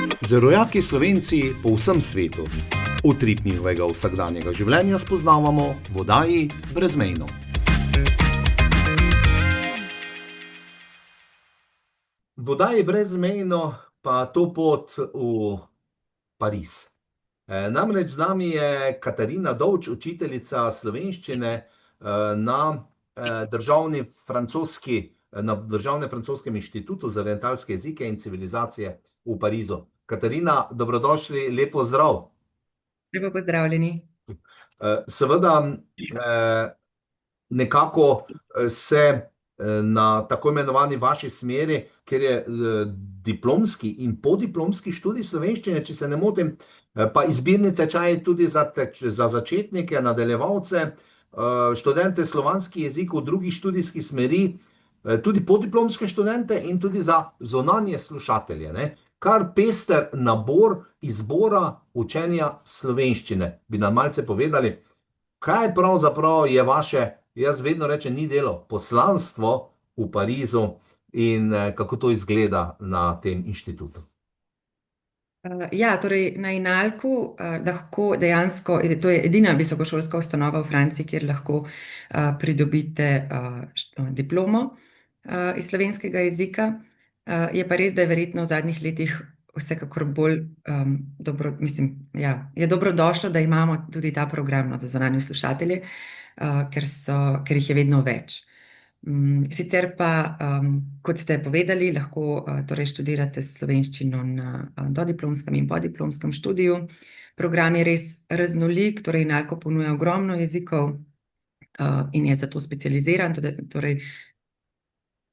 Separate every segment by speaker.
Speaker 1: Z rojaki Slovenci po vsem svetu. Utrip njihovega vsakdanjega življenja spoznavamo v oddaji Brezmejno. V oddaji Brezmejno pa to pot v Pariz. Namreč z nami je Katarina Dovč, učiteljica slovenščine na Državnem francoskem inštitutu za orientalske jezike in civilizacije v Parizu. Katarina, dobrodošli, lep pozdrav.
Speaker 2: Lepo pozdravljeni.
Speaker 1: Seveda, nekako se na tako imenovani vaši smeri, ker je diplomski in podiplomski študij slovenščine, če se ne motim, pa izbirni tečaj tudi za začetnike, nadaljevalce, študente slovanskih jezikov, drugih študijskih smeri, tudi podiplomske študente in tudi za zunanje slušatelje, ne? Kar pester nabor izbora učenja slovenščine. Bi nam malce povedali, kaj pravzaprav je vaše, jaz vedno rečem, ni delo, poslanstvo v Parizu in kako to izgleda na tem inštitutu?
Speaker 2: Ja, torej na Inalku lahko dejansko, to je edina visokošolska ustanova v Franciji, kjer lahko pridobite diplomo iz slovenskega jezika. Je pa res, da je verjetno v zadnjih letih vsekakor bolj je dobrodošlo, da imamo tudi ta program za zunanje slušatelje, ker jih je vedno več. Sicer pa, kot ste povedali, lahko torej študirate slovenščino na dodiplomskem in podiplomskem študiju. Program je res raznolik, torej Inalko ponuja ogromno jezikov in je zato specializiran, torej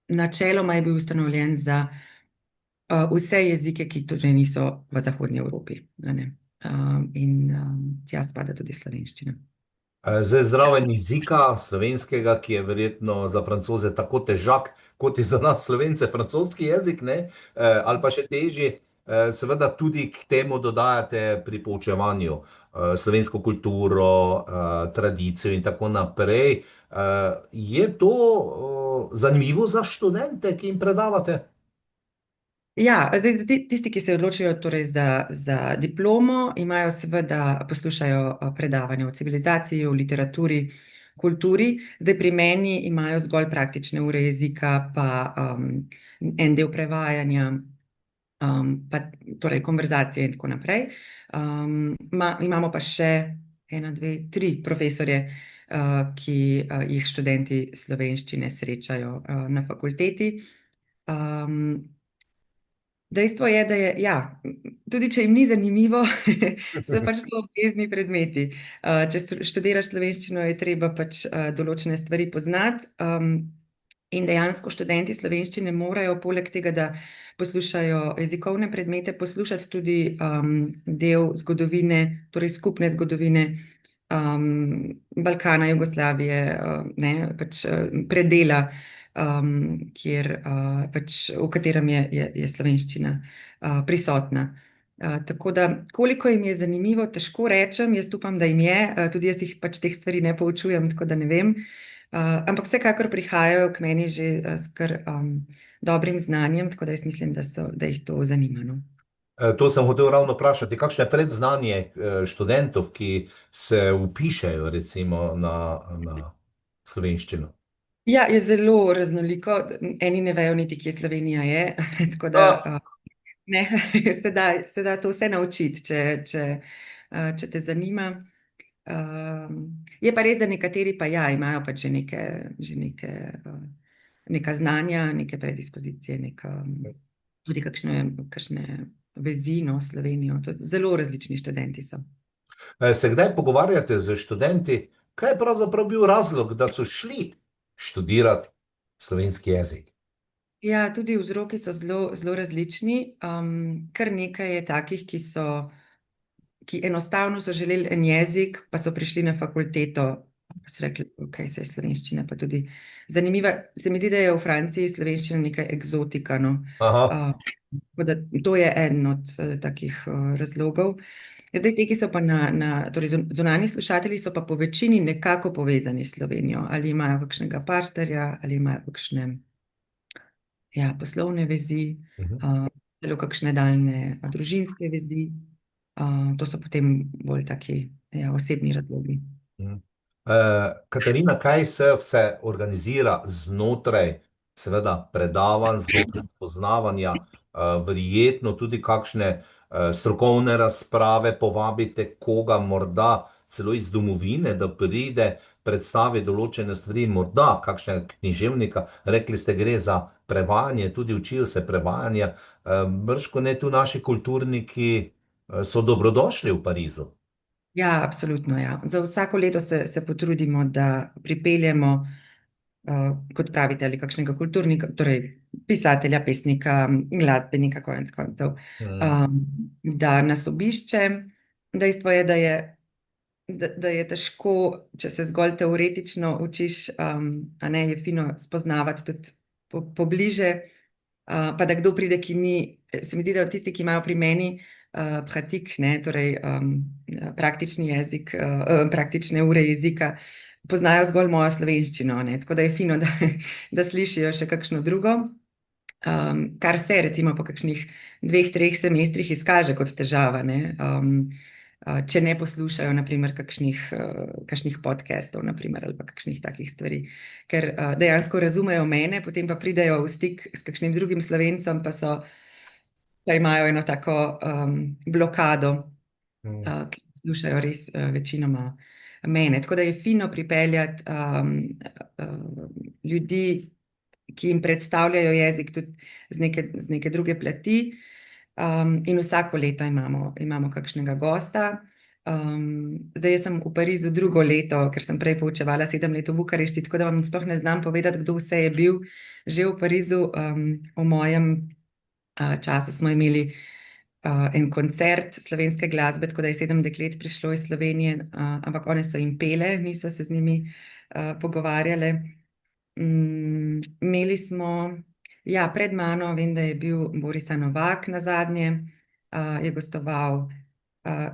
Speaker 2: načeloma je bil ustanovljen za vse jezike, ki torej niso v Zahodnji Evropi, in tja spada tudi slovenščina.
Speaker 1: Zdaj zraven jezika slovenskega, ki je verjetno za Francoze tako težak, kot je za nas Slovence francoski jezik, ne? Ali pa še težji, seveda tudi k temu dodajate pri poučevanju slovensko kulturo, tradicijo in tako naprej. Je to zanimivo za študente, ki jim predavate?
Speaker 2: Ja, zdaj tisti, ki se odločijo torej za diplomo, imajo seveda, poslušajo predavanja o civilizaciji, o literaturi, kulturi. Zdaj pri meni imajo zgolj praktične ure jezika, pa en del prevajanja, pa torej konverzacije in tako naprej. Imamo pa še 1, 2, 3 profesorje, ki jih študenti slovenščine srečajo na fakulteti. Dejstvo je, da je, ja, tudi če jim ni zanimivo, so pač to obvezni predmeti. Če študiraš slovenščino, je treba pač določene stvari poznati, in dejansko študenti slovenščine morajo poleg tega, da poslušajo jezikovne predmete, poslušati tudi del zgodovine, torej skupne zgodovine Balkana, Jugoslavije, pač predela, v katerem je slovenščina prisotna. Tako da, koliko jim je zanimivo, težko rečem, jaz upam, da jim je, tudi jaz jih pač teh stvari ne poučujem, tako da ne vem. Ampak vsekakor prihajajo k meni že s kar dobrim znanjem, tako da jaz mislim, da jih to zanima, no.
Speaker 1: To sem hotel ravno vprašati, kakšno je predznanje študentov, ki se vpišejo recimo na slovenščino?
Speaker 2: Ja, je zelo raznoliko, eni ne vejo niti, kje Slovenija je, tako da ne, se da to vse naučiti, če te zanima. Je pa res, da nekateri pa ja, imajo pač že neka znanja, neke predispozicije, tudi kakšne vezi, no, s Slovenijo, zelo različni študenti so.
Speaker 1: Se kdaj pogovarjate s študenti, kaj je pravzaprav bil razlog, da so šli študirati slovenski jezik?
Speaker 2: Ja, tudi vzroki so zelo različni. Kar nekaj je takih, ki enostavno so želeli en jezik, pa so prišli na fakulteto, pa so rekli, okej, saj je slovenščina pa tudi zanimiva. Se mi zdi, da je v Franciji slovenščina nekaj eksotika, no. Tako da to je eden od takih razlogov. Zdaj, te, ki so pa torej zunanji slušatelji, so pa po večini nekako povezani s Slovenijo. Ali imajo kakšnega partnerja, ali imajo kakšne poslovne vezi. celo kakšne daljne družinske vezi. To so potem bolj taki, ja, osebni razlogi.
Speaker 1: Mhm. Katarina, kaj se vse organizira znotraj, seveda, predavanj, znotraj spoznavanja, verjetno tudi kakšne strokovne razprave, povabite koga morda celo iz domovine, da pride predstavi določene stvari, morda kakšne književnika, rekli ste, gre za prevajanje, tudi učijo se prevajanja, bržkone tu naši kulturniki so dobrodošli v Parizu.
Speaker 2: Ja, absolutno, ja. Za vsako leto se potrudimo, da pripeljemo, kot pravite, ali kakšnega kulturnika, torej pisatelja, pesnika, glasbenika, konec koncev,
Speaker 1: Mhm.
Speaker 2: um, da nas obišče. Dejstvo je, da je težko, če se zgolj teoretično učiš, a ne, je fino spoznavati tudi pobliže, pa da kdo pride, ki ni, se mi zdi, da tisti, ki imajo pri meni pratik, ne, torej praktični jezik, praktične ure jezika, poznajo zgolj mojo slovenščino, ne, tako da je fino, da slišijo še kakšno drugo. Kar se recimo po kakšnih 2, 3 semestrih izkaže kot težava, ne? Če ne poslušajo naprimer kakšnih podcastov naprimer, ali pa kakšnih takih stvari, ker dejansko razumejo mene, potem pa pridejo v stik s kakšnim drugim Slovencem, pa imajo eno tako blokado,
Speaker 1: Mhm.
Speaker 2: ki poslušajo res večinoma mene. Tako da je fino pripeljati ljudi, ki jim predstavljajo jezik tudi z neke druge plati. In vsako leto imamo kakšnega gosta. Zdaj jaz sem v Parizu drugo leto, ker sem prej poučevala 7 let v Bukarešti, tako da vam sploh ne znam povedati, kdo vse je bil že v Parizu. V mojem času smo imeli en koncert slovenske glasbe, tako da je 7 deklet prišlo iz Slovenije, ampak one so jim pele, niso se z njimi pogovarjale. Imeli smo, ja, pred mano, vem, da je bil Borisa Novak na zadnje, je gostoval.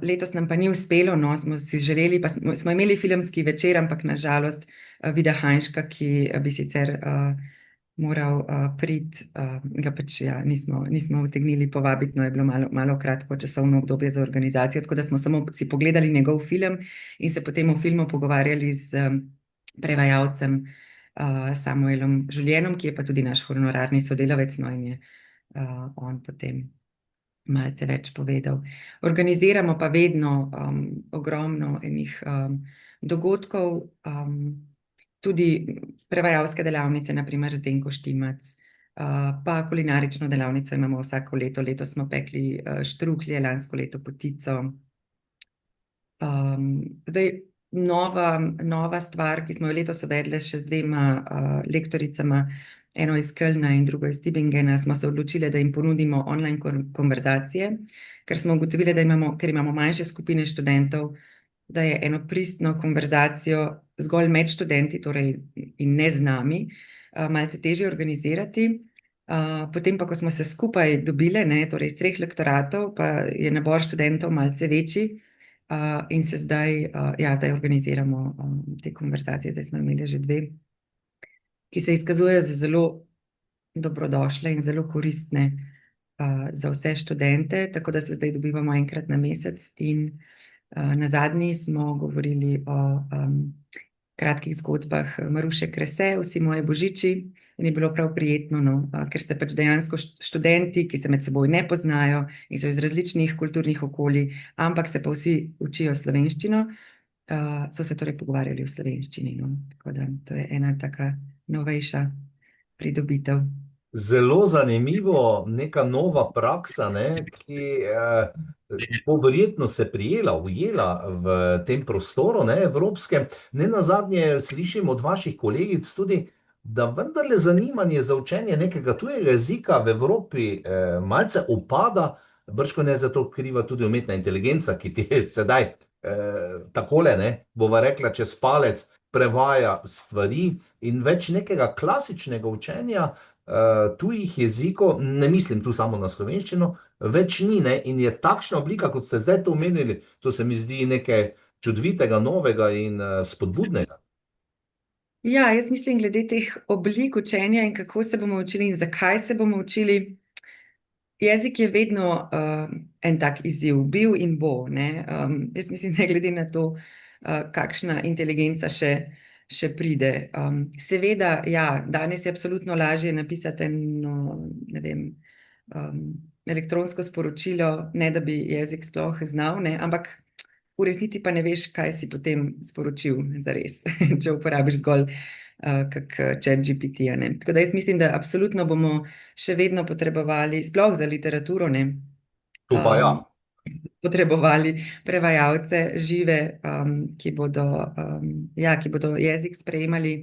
Speaker 2: Letos nam pa ni uspelo, no, smo si želeli, pa smo imeli filmski večer, ampak nažalost Vida Hajnška, ki bi sicer moral priti, ga pač ja, nismo utegnili povabiti, no je bilo malo kratko časovno obdobje za organizacijo, tako da smo samo si pogledali njegov film in se potem o filmu pogovarjali z prevajalcem Samuelom Žuljenom, ki je pa tudi naš honorarni sodelavec, no in je on potem malce več povedal. Organiziramo pa vedno ogromno enih dogodkov, tudi prevajalske delavnice, naprimer Zdenko Štimac, pa kulinarično delavnico imamo vsako leto. Letos smo pekli štruklje, lansko leto potico. Zdaj, nova stvar, ki smo jo letos uvedli še z 2 lektoricama, eno iz Kölna in drugo iz Tübingena, smo se odločili, da jim ponudimo online konverzacije, ker smo ugotovili, ker imamo manjše skupine študentov, da je eno pristno konverzacijo zgolj med študenti, torej in ne z nami, malce težje organizirati. Potem pa, ko smo se skupaj dobile, ne, torej iz 3 lektoratov, pa je nabor študentov malce večji, in se zdaj organiziramo te konverzacije, zdaj smo imeli že 2, ki se izkazujejo za zelo dobrodošle in zelo koristne za vse študente, tako da se zdaj dobivamo enkrat na mesec in na zadnji smo govorili o kratkih zgodbah Maruše Krese, Vsi moji božiči, in je bilo prav prijetno, no, ker se pač dejansko študenti, ki se med seboj ne poznajo in so iz različnih kulturnih okolij, ampak se pa vsi učijo slovenščino, so se torej pogovarjali v slovenščini, no. Tako da to je ena taka novejša pridobitev.
Speaker 1: Zelo zanimivo, neka nova praksa, ne, ki bo verjetno se ujela v tem prostoru, ne, evropskem. Ne nazadnje slišim od vaših kolegic tudi, da vendarle zanimanje za učenje nekega tujega jezika v Evropi malce upada, bržkone za to kriva tudi umetna inteligenca, ki ti sedaj takole, ne, bova rekla, čez palec prevaja stvari in več nekega klasičnega učenja tujih jezikov, ne mislim tu samo na slovenščino, več ni, ne, in je takšna oblika, kot ste zdaj to omenili, to se mi zdi nekaj čudovitega, novega in spodbudnega.
Speaker 2: Ja, jaz mislim, glede teh oblik učenja in kako se bomo učili in zakaj se bomo učili, Jezik je vedno en tak izziv, bil in bo. Ne? Jaz mislim, da glede na to, kakšna inteligenca še pride. Seveda, ja, danes je absolutno lažje napisati eno, ne vem, um, elektronsko sporočilo, ne da bi jezik sploh znal, ne? Ampak v resnici pa ne veš, kaj si potem sporočil zares, če uporabiš zgolj kak chat GPT, a ne. Tako da jaz mislim, da absolutno bomo še vedno potrebovali, sploh za literaturo, ne,
Speaker 1: To pa ja.
Speaker 2: um, potrebovali prevajalce žive, ki bodo jezik sprejemali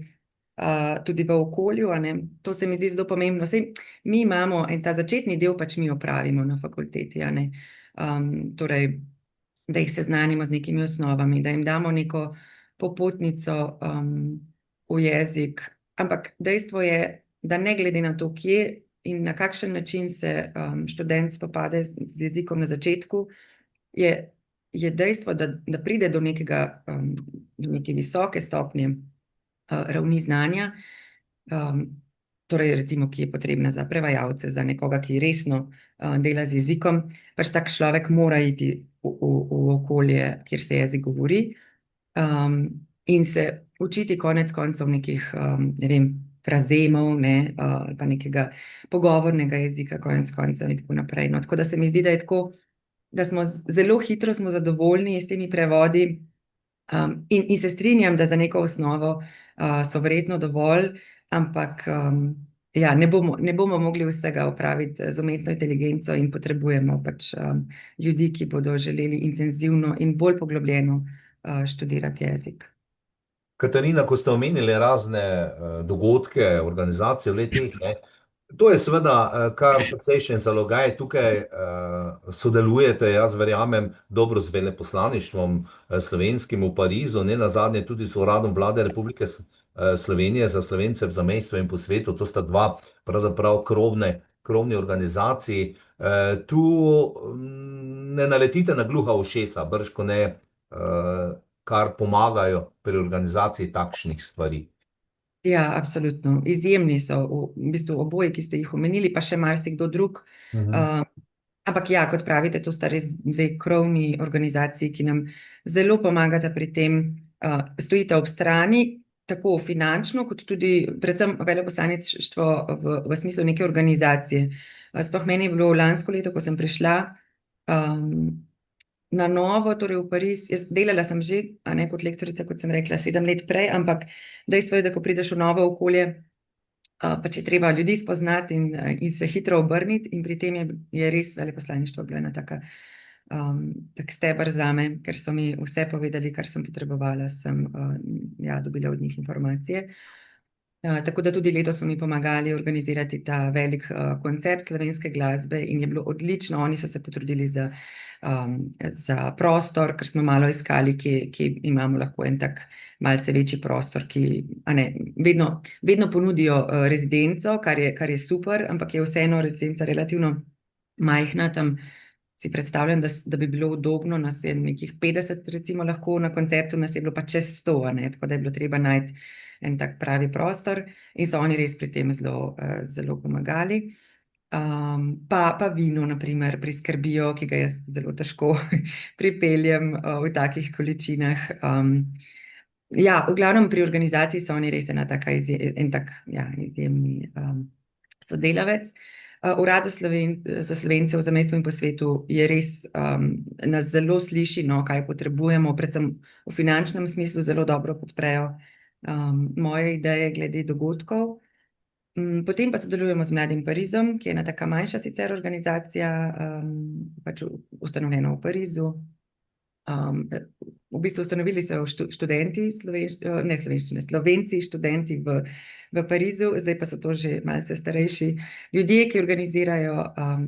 Speaker 2: tudi v okolju, a ne. To se mi zdi zelo pomembno. Sej, mi imamo en ta začetni del, pač mi opravimo na fakulteti, a ne. Torej, da jih seznanimo z nekimi osnovami, da jim damo neko popotnico v jezik. Ampak dejstvo je, da ne glede na to, kje in na kakšen način se študent spopade z jezikom na začetku, je dejstvo, da pride do do neke visoke stopnje ravni znanja, torej recimo, ki je potrebna za prevajalce, za nekoga, ki resno dela z jezikom, pač tak človek mora iti v okolje, kjer se jezik govori, in se učiti konec koncev nekih, ne vem, frazemov, ne, ali pa nekega pogovornega jezika, konec koncev in tako naprej. No, tako da se mi zdi, da je tako, da smo zelo hitro smo zadovoljni s temi prevodi, in se strinjam, da za neko osnovo so verjetno dovolj, ampak ja, ne bomo mogli vsega opraviti z umetno inteligenco in potrebujemo pač ljudi, ki bodo želeli intenzivno in bolj poglobljeno študirati jezik.
Speaker 1: Katarina, ko ste omenili razne dogodke, organizacije v letih, ne, to je seveda kar precejšen zalogaj. Tukaj sodelujete, jaz verjamem, dobro z veleposlaništvom slovenskim v Parizu, ne nazadnje tudi z Uradom Vlade Republike Slovenije za Slovence v zamejstvu in po svetu. To sta dva pravzaprav krovni organizaciji. Tu ne naletite na gluha ušesa, bržkone kar pomagajo pri organizaciji takšnih stvari.
Speaker 2: Ja, absolutno. Izjemni so v bistvu oboji, ki ste jih omenili, pa še marsikdo drug. Ampak ja, kot pravite, to sta res dve krovni organizaciji, ki nam zelo pomagata pri tem, stojita ob strani, tako finančno, kot tudi predvsem veleposlaništvo v smislu neke organizacije. Sploh meni je bilo lansko leto, ko sem prišla na novo, torej v Pariz. Jaz delala sem že, a ne kot lektorica, kot sem rekla, 7 let prej, ampak dejstvo je, da ko prideš v novo okolje, pač je treba ljudi spoznati in se hitro obrniti, in pri tem je res veleposlaništvo bilo ena tak steber zame, ker so mi vse povedali, kar sem potrebovala, sem dobila od njih informacije. Tako da tudi letos so mi pomagali organizirati ta velik koncert slovenske glasbe in je bilo odlično. Oni so se potrudili za prostor, ker smo malo iskali, kje imamo lahko en tak malce večji prostor, ki vedno ponudijo rezidenco, kar je super, ampak je vseeno rezidenca relativno majhna. Tam si predstavljam, da bi bilo udobno, nas je nekih 50 recimo lahko, na koncertu nas je bilo pa čez 100, tako da je bilo treba najti en tak pravi prostor in so oni res pri tem zelo pomagali. Pa vino, na primer, priskrbijo, ki ga jaz zelo težko pripeljem v takih količinah. Ja, v glavnem pri organizaciji so oni res en tak izjemni sodelavec. Urad za Slovence v zamejstvu in po svetu je res nas zelo sliši, no, kaj potrebujemo, predvsem v finančnem smislu zelo dobro podprejo moje ideje glede dogodkov. Potem pa sodelujemo z Mladim Parizom, ki je ena taka manjša sicer organizacija, pač ustanovljena v Parizu. V bistvu ustanovili so študenti Slovenci, študenti v Parizu, zdaj pa so to že malce starejši ljudje, ki organizirajo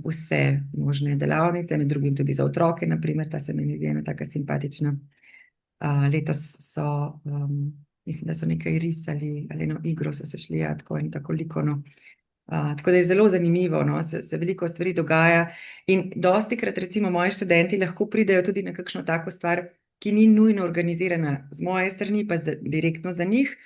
Speaker 2: vse možne delavnice, med drugim tudi za otroke, na primer, ta se meni zdi ena taka simpatična. Letos so, mislim, da so nekaj risali, ali eno igro so se šli, tako in tako likovno. Tako da je zelo zanimivo, no, se veliko stvari dogaja in dostikrat recimo moji študenti lahko pridejo tudi na kakšno tako stvar, ki ni nujno organizirana z moje strani, pa direktno za njih,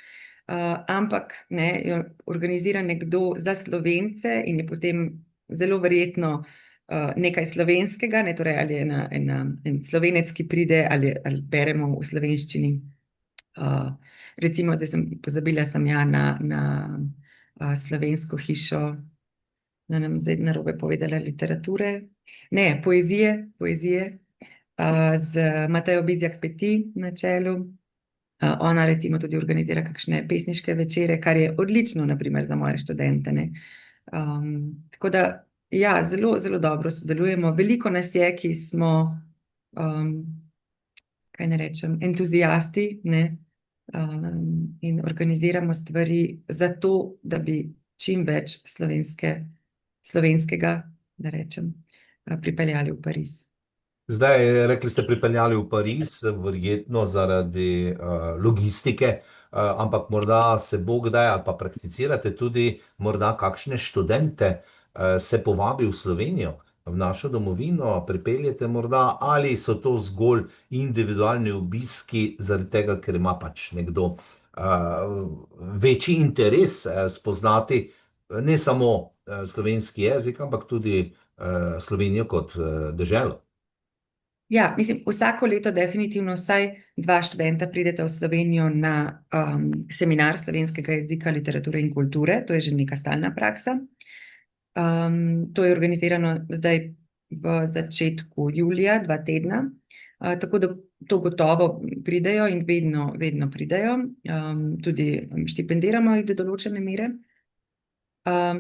Speaker 2: ampak ne, jo organizira nekdo za Slovence in je potem zelo verjetno nekaj slovenskega, ne, torej ali je en Slovenec, ki pride, ali beremo v slovenščini. Recimo, zdaj sem pozabila sem ja na slovensko hišo, da nam zdaj narobe povedala literature. Ne, poezije, z Matejo Bizjak Peti na čelu. Ona recimo tudi organizira kakšne pesniške večere, kar je odlično, naprimer, za moje študente, ne. Tako da, ja, zelo, zelo dobro sodelujemo. Veliko nas je, ki smo, kaj ne rečem, entuziasti, ne, in organiziramo stvari zato, da bi čim več slovenskega, da rečem, pripeljali v Pariz.
Speaker 1: Zdaj, rekli ste, pripeljali v Pariz, verjetno zaradi logistike, ampak morda se bo kdaj ali pa prakticirate tudi morda kakšne študente, se povabi v Slovenijo, v našo domovino, pripeljete morda, ali so to zgolj individualni obiski, zaradi tega, ker ima pač nekdo večji interes spoznati ne samo slovenski jezik, ampak tudi Slovenijo kot deželo.
Speaker 2: Ja, mislim, vsako leto definitivno vsaj 2 študenta prideta v Slovenijo na seminar slovenskega jezika, literature in kulture, to je že neka stalna praksa. To je organizirano zdaj v začetku julija, 2 tedna, tako da to gotovo pridejo in vedno pridejo, tudi štipendiramo jih do določene mere.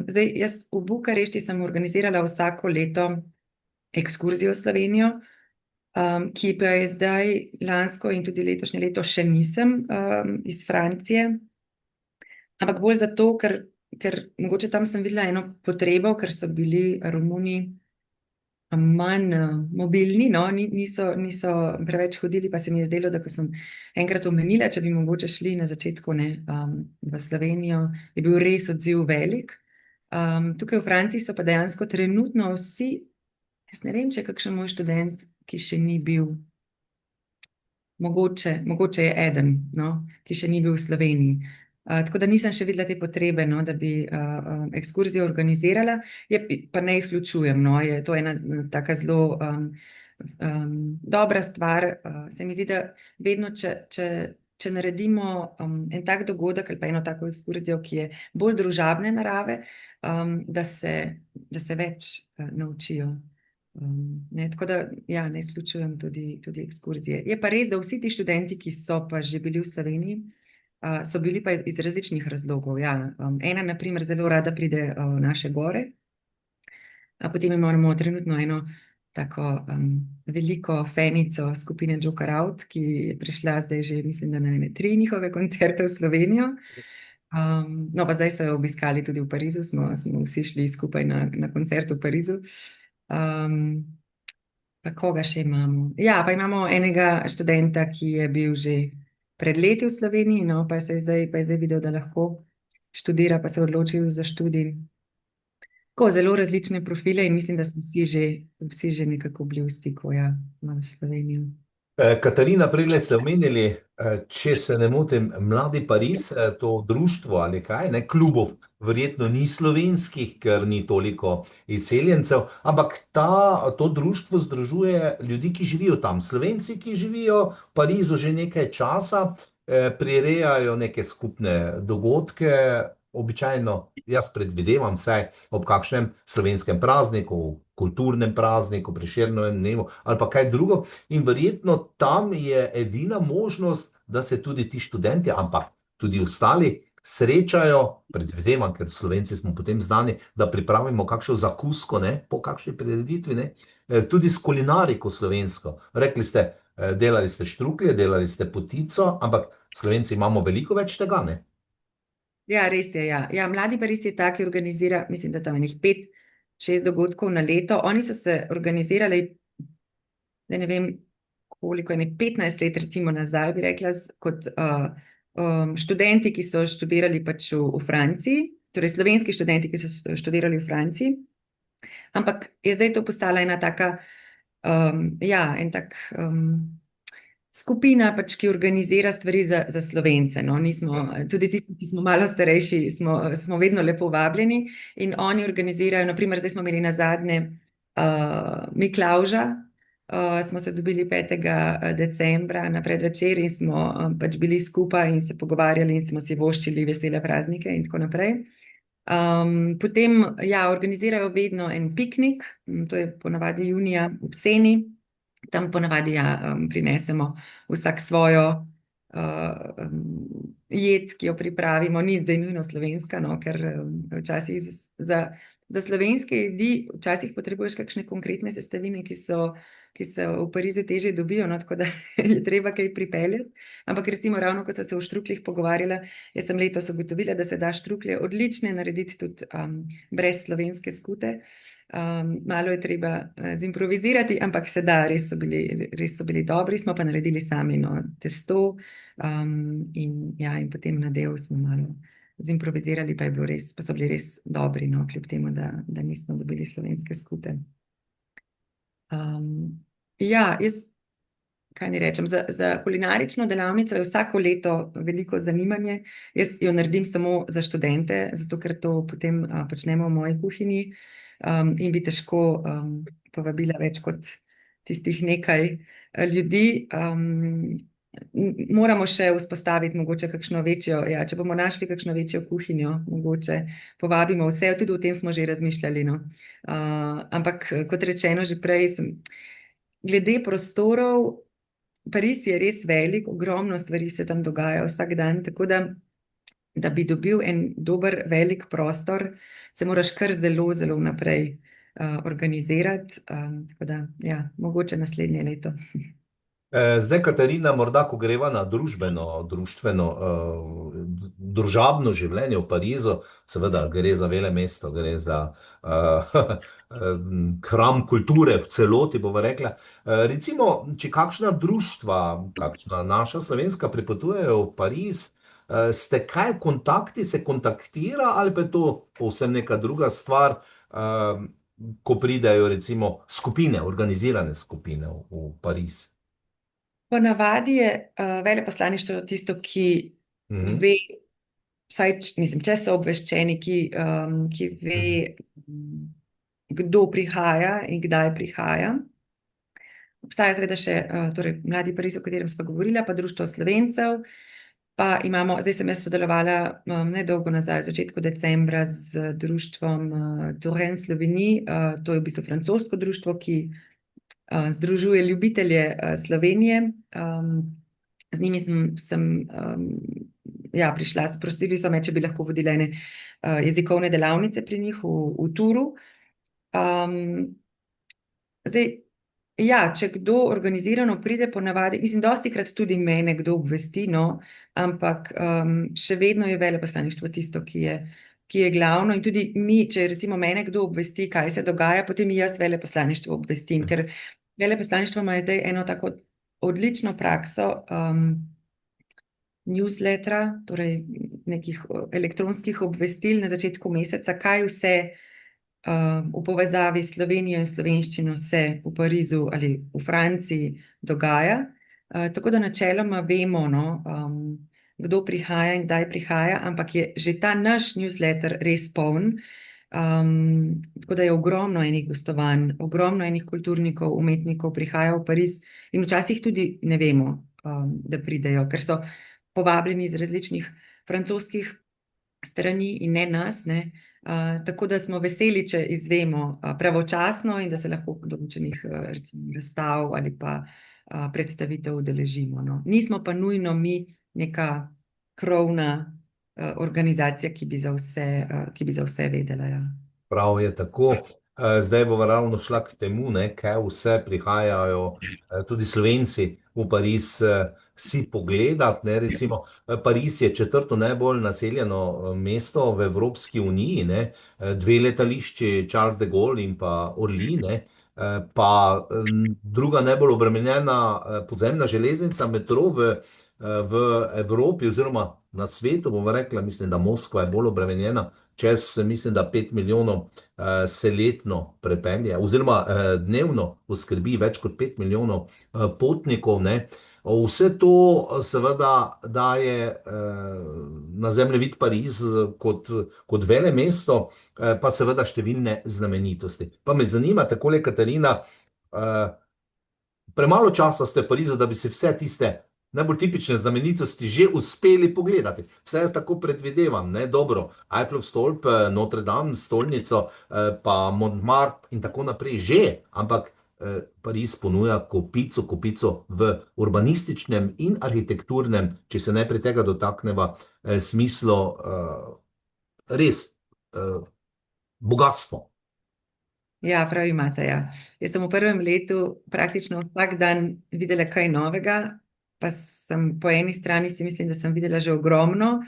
Speaker 2: Zdaj, jaz v Bukarešti sem organizirala vsako leto ekskurzijo v Slovenijo, ki pa je zdaj lansko in tudi letošnje leto še nisem, iz Francije, ampak bolj zato, ker mogoče tam sem videla eno potrebo, ker so bili Romuni manj mobilni, no, niso preveč hodili, pa se mi je zdelo, da ko sem enkrat omenila, če bi mogoče šli na začetku, ne, v Slovenijo, je bil res odziv velik. Tukaj v Franciji so pa dejansko trenutno vsi, jaz ne vem, če je kakšen moj študent, ki še ni bil, mogoče je eden, no, ki še ni bil v Sloveniji. Tako da nisem še videla te potrebe, no, da bi ekskurzijo organizirala, pa ne izključujem, no, je to ena taka zelo dobra stvar. Se mi zdi, da vedno, če naredimo en tak dogodek ali pa eno tako ekskurzijo, ki je bolj družabne narave, da se več naučijo. Ne, tako da, ja, ne izključujem tudi ekskurzije. Je pa res, da vsi ti študenti, ki so pa že bili v Sloveniji, so bili pa iz različnih razlogov, ja. Ena, na primer, zelo rada pride v naše gore, potem imamo trenutno eno tako veliko fenico skupine Joker Out, ki je prišla zdaj že, mislim, da na 3 njihove koncerte v Slovenijo. No, pa zdaj so jo obiskali tudi v Parizu, smo vsi šli skupaj na koncert v Parizu. Pa koga še imamo? Ja, pa imamo enega študenta, ki je bil že pred leti v Sloveniji, no, pa je zdaj videl, da lahko študira, pa se je odločil za študij. Tako, zelo različne profile in mislim, da smo vsi že nekako bili v stiku, ja, s Slovenijo.
Speaker 1: Katarina, prejle ste omenili, če se ne motim, Mladi Pariz, to društvo ali kaj, ne, klubov verjetno ni slovenskih, ker ni toliko izseljencev, ampak to društvo združuje ljudi, ki živijo tam, Slovenci, ki živijo v Parizu že nekaj časa, prirejajo neke skupne dogodke, običajno, jaz predvidevam vsaj ob kakšnem slovenskem prazniku, kulturnem prazniku, Prešernovem dnevu ali pa kaj drugo. In verjetno tam je edina možnost, da se tudi ti študenti, ampak tudi ostali srečajo, predvidevam, ker Slovenci smo potem znani, da pripravimo kakšno zakusko, ne, po kakšni prireditvi, ne, tudi s kulinariko slovensko. Rekli ste, delali ste štruklje, delali ste potico, ampak Slovenci imamo veliko več tega, ne?
Speaker 2: Ja, res je, ja. Ja, Mladi Pariz je tak, ki organizira, mislim, da tam enih 5-6 dogodkov na leto. Oni so se organizirali, da ne vem, koliko je, 15 let recimo nazaj, bi rekla, kot študenti, ki so študirali pač v Franciji, torej slovenski študenti, ki so študirali v Franciji. Ampak je zdaj to postala ena taka, ja, en tak skupina, pač, ki organizira stvari za Slovence, no, tudi tisti, ki smo malo starejši, smo vedno lepo vabljeni in oni organizirajo, na primer, zdaj smo imeli nazadnje Miklavža. Smo se dobili 5. decembra na predvečer in smo pač bili skupaj in se pogovarjali in smo si voščili vesele praznike in tako naprej. Potem ja, organizirajo vedno en piknik, to je ponavadi junija v Seni. Tam ponavadi ja, prinesemo vsak svojo jed, ki jo pripravimo, ni zdaj nujno slovenska, no, ker včasih za slovenske jedi včasih potrebuješ kakšne konkretne sestavine, ki se v Parizu težje dobijo, no, tako da je treba kaj pripeljati. Ampak recimo ravno, ko sem se o štruklih pogovarjala, jaz sem letos ugotovila, da se da štruklje odlične narediti tudi brez slovenske skute. Malo je treba zimprovizirati, ampak se da, res so bili dobri, smo pa naredili sami no, testo in potem nadev smo malo zimprovizirali, pa so bili res dobri, no, kljub temu, da nismo dobili slovenske skute. Ja, jaz kaj ne rečem, za kulinarično delavnico je vsako leto veliko zanimanje. Jaz jo naredim samo za študente, zato ker to potem počnemo v moji kuhinji in bi težko povabila več kot tistih nekaj ljudi. Moramo še vzpostaviti mogoče kakšno večjo, ja, če bomo našli kakšno večjo kuhinjo, mogoče povabimo vse, tudi o tem smo že razmišljali, no. Ampak kot rečeno že prej, glede prostorov, Pariz je res velik, ogromno stvari se tam dogaja vsak dan, tako da bi dobil en dober velik prostor, se moraš kar zelo, zelo naprej organizirati, tako da, ja, mogoče naslednje leto.
Speaker 1: Zdaj, Katarina, morda, ko greva na družbeno, društveno, družabno življenje v Parizu, seveda gre za vele mesto, gre za hram kulture v celoti, bova rekla. Recimo, če kakšna društva, kakšna naša slovenska pripotujejo v Pariz, ste kaj v kontakti, se kontaktira ali pa je to povsem neka druga stvar, ko pridejo recimo skupine, organizirane skupine v Pariz?
Speaker 2: Ponavadi je veleposlaništvo tisto, ki ve, vsaj, mislim, če so obveščeni, ki ve, kdo prihaja in kdaj prihaja. Obstaja seveda še torej, Mladi Pariz, o katerem sva govorila, pa Društvo Slovencev, pa imamo, zdaj sem jaz sodelovala nedolgo nazaj, v začetku decembra z društvom Touraine Slovenije, to je v bistvu francosko društvo, ki združuje ljubitelje Slovenije. Z njimi sem prišla, prosili so me, če bi lahko vodila ene jezikovne delavnice pri njih v Turu. Zdaj, ja, če kdo organizirano pride ponavadi, mislim, dostikrat tudi mene kdo obvesti, no, ampak še vedno je veleposlaništvo tisto, ki je glavno in tudi mi, če recimo mene kdo obvesti, kaj se dogaja, potem jaz veleposlaništvo obvestim, ker veleposlaništvo ima zdaj eno tako odlično prakso newslettera, torej nekih elektronskih obvestil na začetku meseca, kaj vse v povezavi s Slovenijo in slovenščino se v Parizu ali v Franciji dogaja. Tako da načeloma vemo, no, kdo prihaja in kdaj prihaja, ampak je že ta naš newsletter res poln. Tako da je ogromno enih gostovanj, ogromno enih kulturnikov, umetnikov prihaja v Pariz in včasih tudi ne vemo, da pridejo, ker so povabljeni iz različnih francoskih strani in ne nas, ne. Tako da smo veseli, če izvemo pravočasno in da se lahko določenih recimo razstav ali pa predstavitev udeležimo, no. Nismo pa nujno mi neka krovna organizacija, ki bi za vse vedela, ja.
Speaker 1: Prav je tako. Zdaj bova ravno šla k temu, ne, kaj vse prihajajo tudi Slovenci v Pariz si pogledati, ne, recimo Pariz je četrto najbolj naseljeno mesto v Evropski uniji, ne, 2 letališči, Charles de Gaulle in pa Orly, ne, pa druga najbolj obremenjena podzemna železnica, metro v v Evropi oziroma na svetu, bomo rekla, mislim, da Moskva je bolj obremenjena, čez, mislim, da 5 milijonov se letno prepelje, oziroma dnevno poskrbi več kot 5 milijonov potnikov, ne. Vse to seveda daje na zemljevid Pariz kot velemesto, pa seveda številne znamenitosti. Pa me zanima, takole, Katarina, eh, premalo časa ste v Parizu, da bi si vse tiste najbolj tipične znamenitosti že uspeli pogledati. Vse jaz tako predvidevam, ne, dobro, Eiffelov stolp, Notre Dame, stolnico, pa Montmartre in tako naprej že, ampak Pariz ponuja kopico v urbanističnem in arhitekturnem, če se najprej tega dotakneva, smislu res bogatstvo.
Speaker 2: Ja, prav imate, ja. Jaz sem v prvem letu praktično vsak dan videla kaj novega, pa sem po eni strani si mislim, da sem videla že ogromno,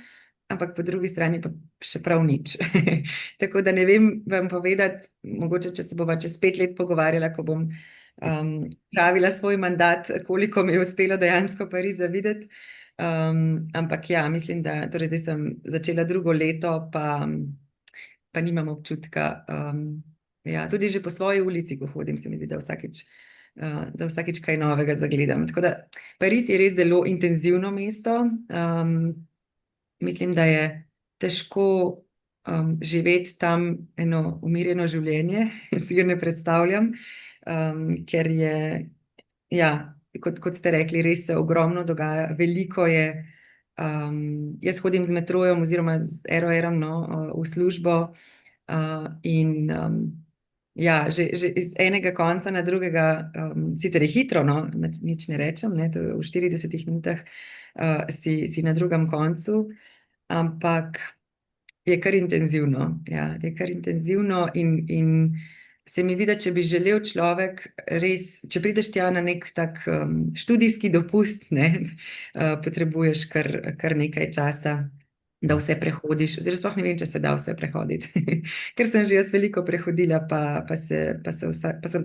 Speaker 2: ampak po drugi strani pa še prav nič. Tako da ne vem vam povedati, mogoče, če se bova čez 5 let pogovarjala, ko bom pravila svoj mandat, koliko mi je uspelo dejansko Pariza videti. Ampak ja, mislim, da torej zdaj sem začela drugo leto, pa nimam občutka. Ja, tudi že po svoji ulici, ko hodim, se mi zdi, da vsakič kaj novega zagledam. Tako da Pariz je res zelo intenzivno mesto. Mislim, da je težko živeti tam eno umirjeno življenje, si ga ne predstavljam, ker je, ja, kot ste rekli, res se ogromno dogaja, veliko je. Jaz hodim z metrojem oziroma z RER-om, no, v službo. In ja, že iz enega konca na drugega, sicer je hitro, no, nič ne rečem, ne, to je v 40 minutah si na drugem koncu, ampak je kar intenzivno. Ja, je kar intenzivno in se mi zdi, da če bi želel človek res, če prideš tja na nek tak študijski dopust, ne, potrebuješ kar nekaj časa, da vse prehodiš, oziroma sploh ne vem, če se da vse prehoditi, ker sem že jaz veliko prehodila, pa se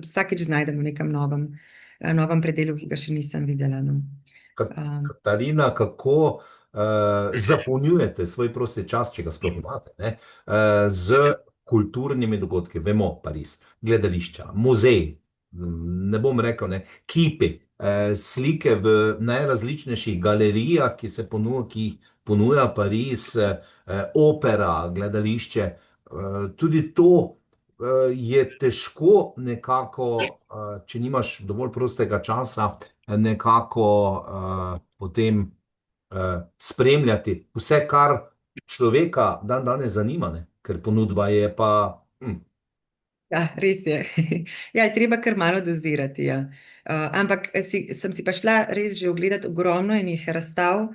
Speaker 2: vsakič znajdem v nekem novem predelu, ki ga še nisem videla. No.
Speaker 1: Katarina, kako zapolnjujete svoj prosti čas, če ga sploh imate, ne, z kulturnimi dogodki? Vemo, Pariz, gledališča, muzeji, ne bom rekel, ne, kipi, slike v najrazličnejših galerijah, ki jih ponuja Pariz, opera, gledališče. Tudi to je težko nekako, če nimaš dovolj prostega časa, nekako potem spremljati vse, kar človeka danes zanima, ne? Ker ponudba je pa...
Speaker 2: Ja, res je. Ja, je treba kar malo dozirati, ja. Ampak sem si pa šla res že ogledati ogromno enih razstav,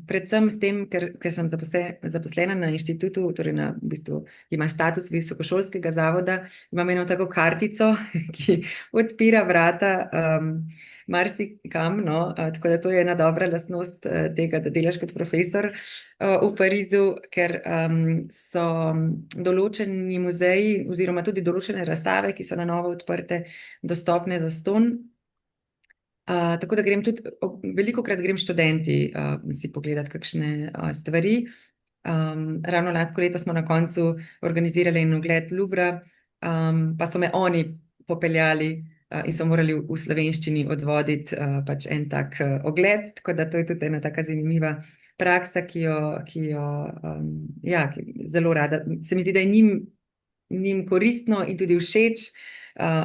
Speaker 2: predvsem s tem, ker sem zaposlena na inštitutu, torej v bistvu ima status visokošolskega zavoda, imam eno tako kartico, ki odpira vrata marsikam, no, tako da to je ena dobra lastnost tega, da delaš kot profesor v Parizu, ker so določeni muzeji oziroma tudi določene razstave, ki so na novo odprte, dostopne zastonj. Tako da grem tudi, velikokrat grem študenti si pogledati kakšne stvari. Ravno lansko leto smo na koncu organizirali en ogled Louvra, pa so me oni popeljali in so morali v slovenščini odvoditi pač en tak ogled, tako da to je tudi ena taka zanimiva praksa, ki jo ja, zelo rada, se mi zdi, da je njim koristno in tudi všeč,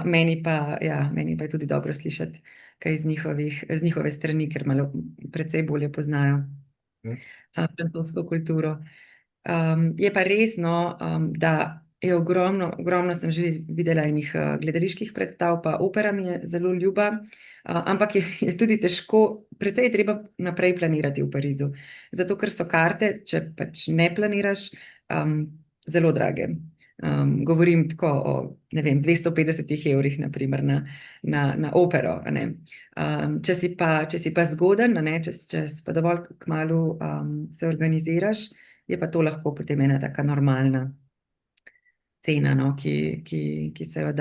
Speaker 2: meni pa je tudi dobro slišati kaj z njihove strani, ker malo precej bolje poznajo francosko kulturo. Je pa res, no, da je ogromno sem že videla enih gledaliških predstav, pa opera mi je zelo ljuba, ampak je tudi težko, precej je treba naprej planirati v Parizu, zato ker so karte, če pač ne planiraš, zelo drage. Govorim tako o, ne vem, 250 evrih, na primer, na opero. A ne. Če si pa zgoden, a ne, če si pa dovolj kmalu se organiziraš, je pa to lahko potem ena taka normalna cena, no, ki se jo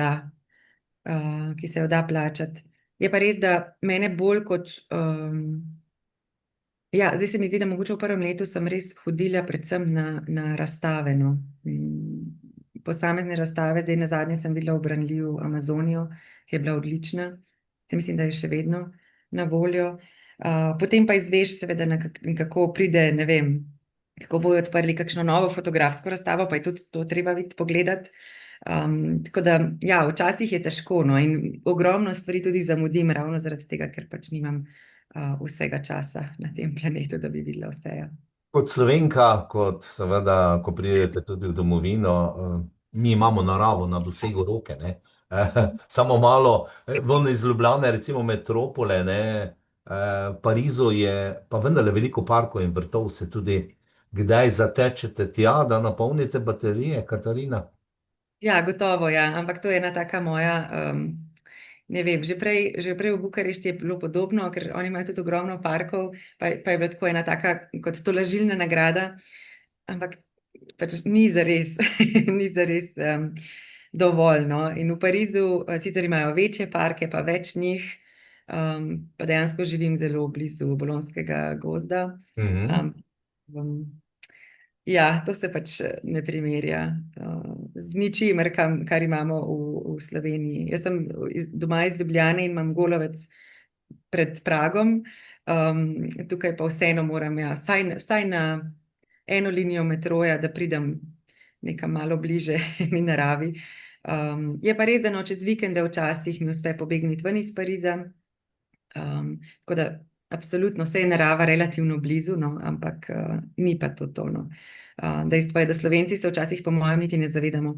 Speaker 2: da plačati. Je pa res, da mene bolj kot Ja, zdaj se mi zdi, da mogoče v prvem letu sem res hodila predvsem na razstave. No. Posamezne razstave, zdaj na zadnje sem videla v Branljivu Amazonijo, ki je bila odlična. Se mislim, da je še vedno na voljo. Potem pa izveš seveda, kako pride, ne vem, kako bojo odprli kakšno novo fotografsko razstavo, pa je tudi to treba videti, pogledati. Tako da, ja, včasih je težko, no, in ogromno stvari tudi zamudim, ravno zaradi tega, ker pač nimam vsega časa na tem planetu, da bi videla vse. Ja.
Speaker 1: Kot Slovenka, kot seveda, ko pridete tudi v domovino, mi imamo naravo na dosegu roke, ne. Samo malo, ven iz Ljubljane, recimo metropole, ne, v Parizu je pa vendarle veliko parkov in vrtov, se tudi kdaj zatečete tja, da napolnite baterije, Katarina?
Speaker 2: Ja, gotovo, ja, ampak to je ena taka moja, ne vem, že prej v Bukarešti je bilo podobno, ker oni imajo tudi ogromno parkov, pa je bila tako ena taka kot tolažilna nagrada, ampak pač ni zares, ni zares dovolj. No. In v Parizu sicer imajo večje parke, pa več njih, pa dejansko živim zelo blizu Bolonskega gozda.
Speaker 1: Mhm.
Speaker 2: Um, Ja, to se pač ne primerja z ničimer, kar imamo v Sloveniji. Jaz sem doma iz Ljubljane in imam Golovec pred Pragom, tukaj pa vseeno moram, ja, vsaj na eno linijo metroja, da pridem nekam malo bliže mi naravi. Je pa res, da no, čez vikende včasih mi uspe pobegniti ven iz Pariza. Tako da absolutno vse je narava relativno blizu, no, ampak ni pa to tono. Dejstvo je, da Slovenci se včasih, po mojem, niti ne zavedamo,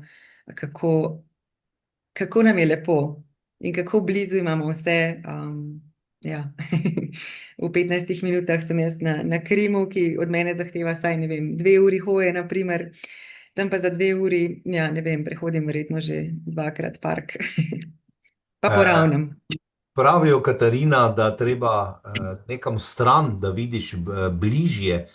Speaker 2: kako nam je lepo in kako blizu imamo vse. Ja. V 15 minutah sem jaz na Krimu, ki od mene zahteva vsaj, ne vem, 2 uri hoje, naprimer. Tam pa za 2 uri, ja, ne vem, prehodim verjetno že dvakrat park. Pa poravnem.
Speaker 1: Pravijo, Katarina, da treba nekam stran, da vidiš bližje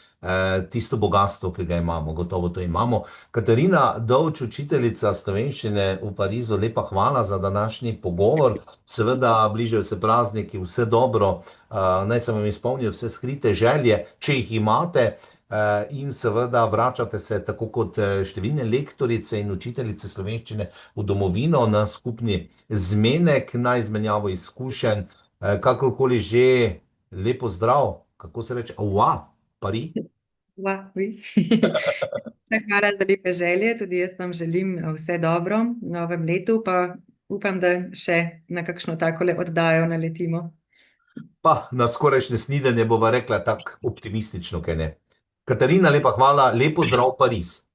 Speaker 1: tisto bogatstvo, ki ga imamo. Gotovo to imamo. Katarina Dovč, učiteljica slovenščine v Parizu, lepa hvala za današnji pogovor. Seveda, bližajo se prazniki, vse dobro. Naj se vam izpolnijo vse skrite želje, če jih imate. In seveda vračate se, tako kot številne lektorice in učiteljice slovenščine, v domovino na skupni zmenek, na izmenjavo izkušenj, kakorkoli že, lepo zdrav, kako se reče, Pari.
Speaker 2: Hvala za lepe želje, tudi jaz vam želim vse dobro v novem letu, pa upam, da še na kakšno takole oddajo naletimo.
Speaker 1: Pa na skorajšnje snidenje bova rekla tako optimistično, kaj ne. Katarina, lepa hvala, lepo zdrav Pariz.